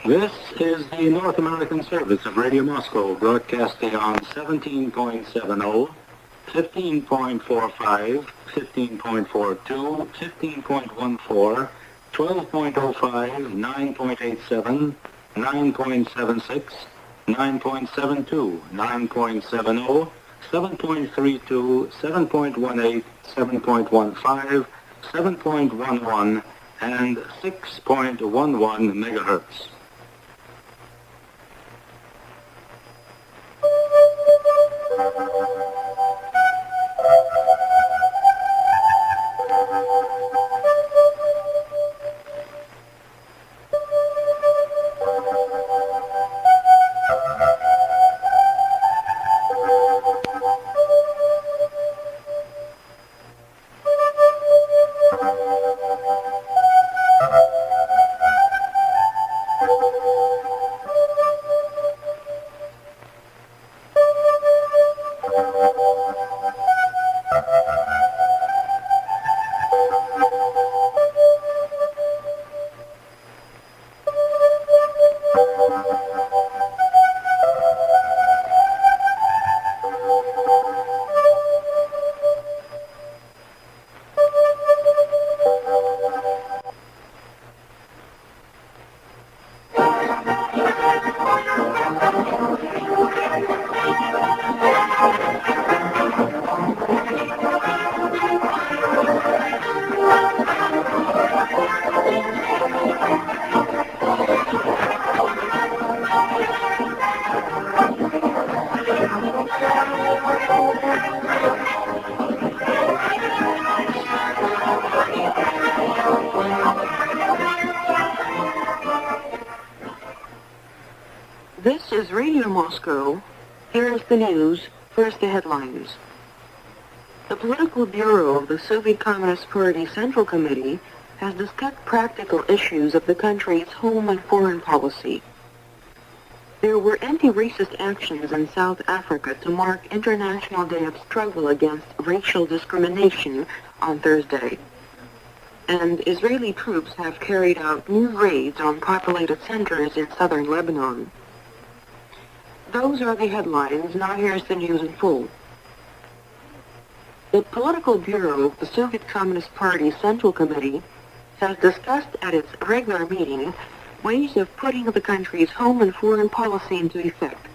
This is the North American service of Radio Moscow, broadcasting on 17.70, 15.45, 15.42, 15.14, 12.05, 9.87, 9.76, 9.72, 9.70, 7.32, 7.18, 7.15, 7.11, and 6.11 megahertz. This is Radio Moscow. Here is the news. First, the headlines. The Political Bureau of the Soviet Communist Party Central Committee has discussed practical issues of the country's home and foreign policy. There were anti-racist actions in South Africa to mark International Day of Struggle Against Racial Discrimination on Thursday. And Israeli troops have carried out new raids on populated centers in southern Lebanon. Those are the headlines. Now here's the news in full. The Political Bureau of the Soviet Communist Party Central Committee has discussed at its regular meeting ways of putting the country's home and foreign policy into effect.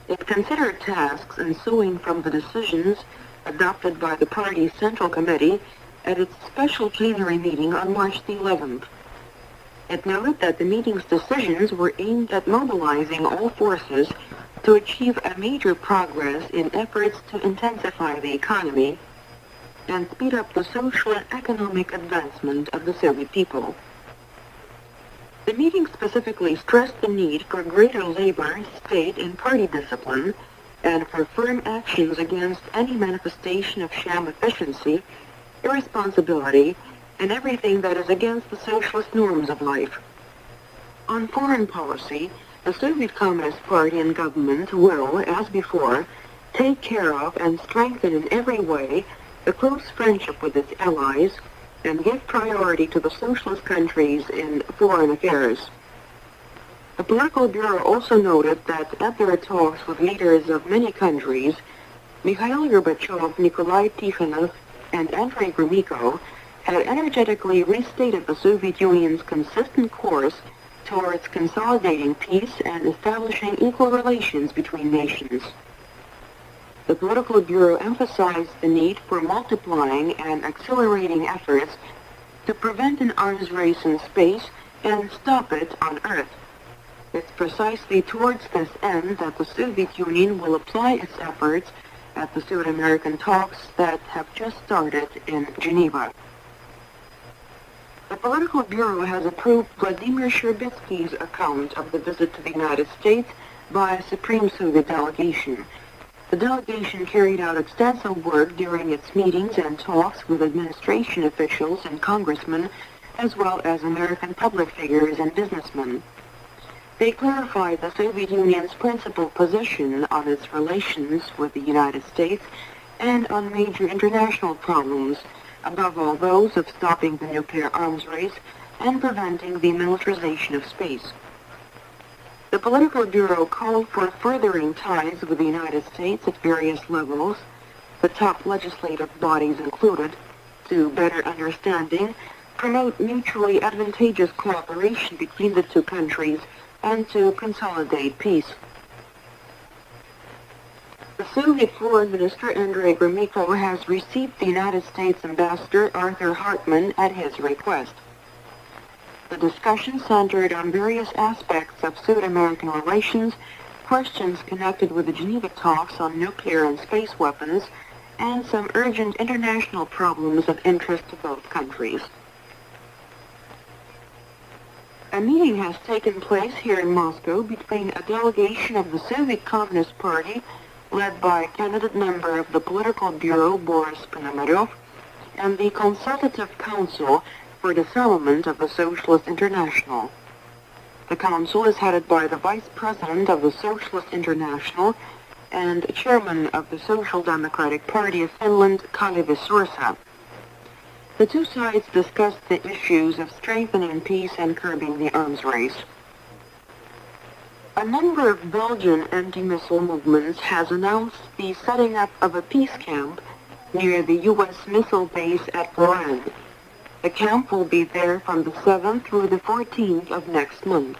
It considered tasks ensuing from the decisions adopted by the party's Central Committee at its special plenary meeting on March the 11th. It noted that the meeting's decisions were aimed at mobilizing all forces to achieve a major progress in efforts to intensify the economy and speed up the social and economic advancement of the Soviet people. The meeting specifically stressed the need for greater labor, state, and party discipline, and for firm actions against any manifestation of sham efficiency, irresponsibility, and everything that is against the socialist norms of life. On foreign policy, the Soviet Communist Party and government will, as before, take care of and strengthen in every way the close friendship with its allies and give priority to the socialist countries in foreign affairs. The Political Bureau also noted that at their talks with leaders of many countries, Mikhail Gorbachev, Nikolai Tikhonov, and Andrei Gromyko had energetically restated the Soviet Union's consistent course towards consolidating peace and establishing equal relations between nations. The Political Bureau emphasized the need for multiplying and accelerating efforts to prevent an arms race in space and stop it on Earth. It's precisely towards this end that the Soviet Union will apply its efforts at the Soviet-American talks that have just started in Geneva. The Political Bureau has approved Vladimir Sherbetsky's account of the visit to the United States by a Supreme Soviet delegation. The delegation carried out extensive work during its meetings and talks with administration officials and congressmen, as well as American public figures and businessmen. They clarified the Soviet Union's principal position on its relations with the United States and on major international problems, above all those of stopping the nuclear arms race and preventing the militarization of space. The Politburo called for furthering ties with the United States at various levels, the top legislative bodies included, to better understanding, promote mutually advantageous cooperation between the two countries, and to consolidate peace. The Soviet Foreign Minister Andrei Gromyko has received the United States Ambassador Arthur Hartman at his request. The discussion centered on various aspects of Soviet-American relations, questions connected with the Geneva talks on nuclear and space weapons, and some urgent international problems of interest to both countries. A meeting has taken place here in Moscow between a delegation of the Soviet Communist Party, led by a candidate member of the Political Bureau Boris Ponomarev, and the Consultative Council for Disarmament of the Socialist International. The council is headed by the Vice President of the Socialist International and Chairman of the Social Democratic Party of Finland, Kalevi Sorsa. The two sides discussed the issues of strengthening peace and curbing the arms race. A number of Belgian anti-missile movements has announced the setting up of a peace camp near the U.S. missile base at Lebanon. The camp will be there from the 7th through the 14th of next month.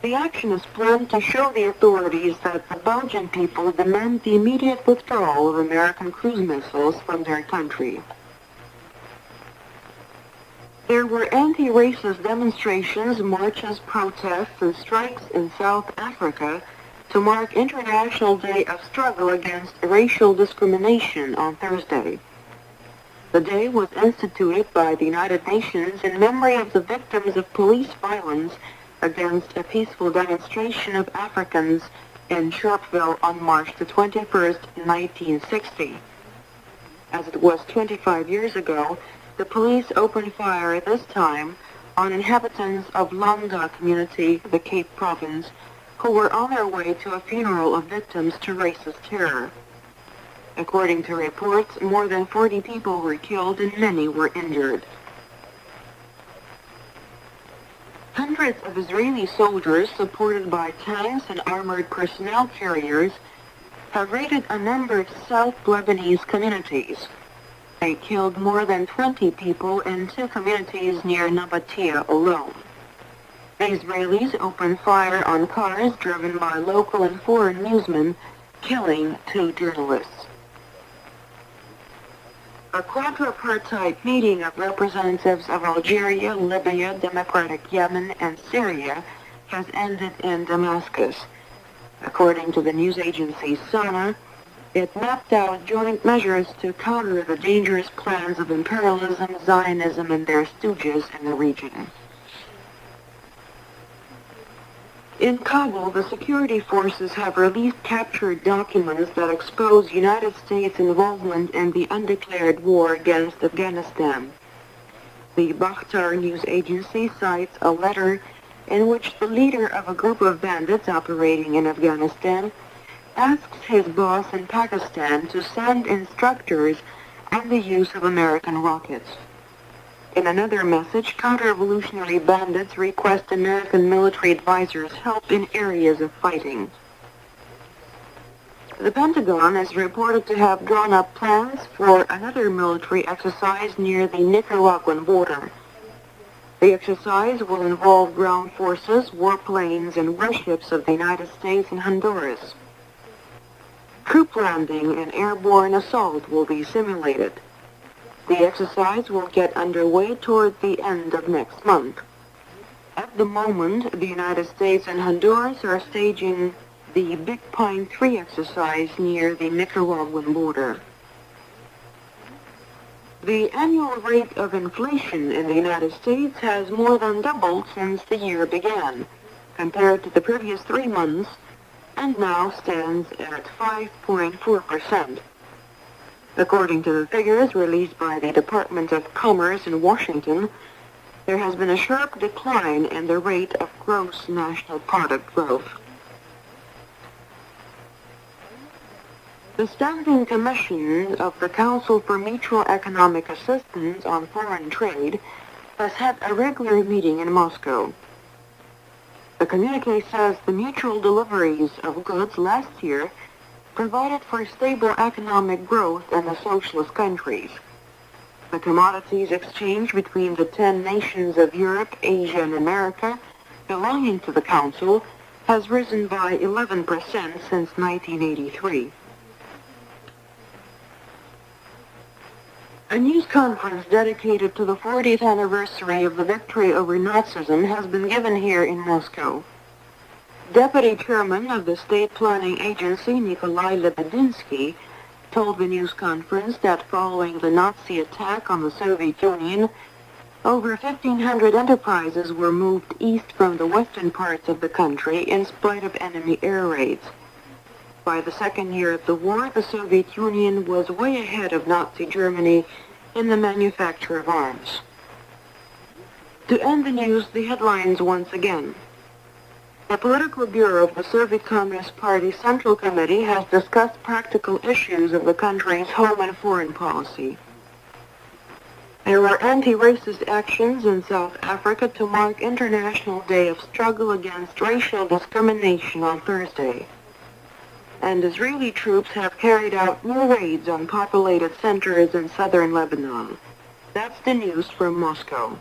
The action is planned to show the authorities that the Belgian people demand the immediate withdrawal of American cruise missiles from their country. There were anti-racist demonstrations, marches, protests, and strikes in South Africa to mark International Day of Struggle Against Racial Discrimination on Thursday. The day was instituted by the United Nations in memory of the victims of police violence against a peaceful demonstration of Africans in Shortwave on March the 21st, 1960. As it was 25 years ago, the police opened fire at this time on inhabitants of Langa community, the Cape Province, who were on their way to a funeral of victims to racist terror. According to reports, more than 40 people were killed and many were injured. Hundreds of Israeli soldiers, supported by tanks and armored personnel carriers, have raided a number of South Lebanese communities. They killed more than 20 people in 2 communities near Nabatea alone. The Israelis opened fire on cars driven by local and foreign newsmen, killing 2 journalists. A quadripartite meeting of representatives of Algeria, Libya, Democratic Yemen, and Syria has ended in Damascus. According to the news agency Sana, it mapped out joint measures to counter the dangerous plans of imperialism, Zionism, and their stooges in the region. In Kabul, the security forces have released captured documents that expose United States involvement in the undeclared war against Afghanistan. The Bakhtar news agency cites a letter in which the leader of a group of bandits operating in Afghanistan asks his boss in Pakistan to send instructors on the use of American rockets. In another message, counter-revolutionary bandits request American military advisors' help in areas of fighting. The Pentagon is reported to have drawn up plans for another military exercise near the Nicaraguan border. The exercise will involve ground forces, warplanes, and warships of the United States and Honduras. Troop landing and airborne assault will be simulated. The exercise will get underway toward the end of next month. At the moment, the United States and Honduras are staging the Big Pine 3 exercise near the Nicaraguan border. The annual rate of inflation in the United States has more than doubled since the year began, compared to the previous 3 months, and now stands at 5.4%. According to the figures released by the Department of Commerce in Washington, there has been a sharp decline in the rate of gross national product growth. The Standing Commission of the Council for Mutual Economic Assistance on Foreign Trade has had a regular meeting in Moscow. The communique says the mutual deliveries of goods last year provided for stable economic growth in the socialist countries. The commodities exchange between the 10 nations of Europe, Asia, and America belonging to the Council has risen by 11% since 1983. A news conference dedicated to the 40th anniversary of the victory over Nazism has been given here in Moscow. Deputy Chairman of the State Planning Agency, Nikolai Lebedinsky, told the news conference that following the Nazi attack on the Soviet Union, over 1,500 enterprises were moved east from the western parts of the country in spite of enemy air raids. By the second year of the war, the Soviet Union was way ahead of Nazi Germany in the manufacture of arms. To end the news, the headlines once again. The Political Bureau of the Soviet Communist Party Central Committee has discussed practical issues of the country's home and foreign policy. There were anti-racist actions in South Africa to mark International Day of Struggle Against Racial Discrimination on Thursday. And Israeli troops have carried out new raids on populated centers in southern Lebanon. That's the news from Moscow.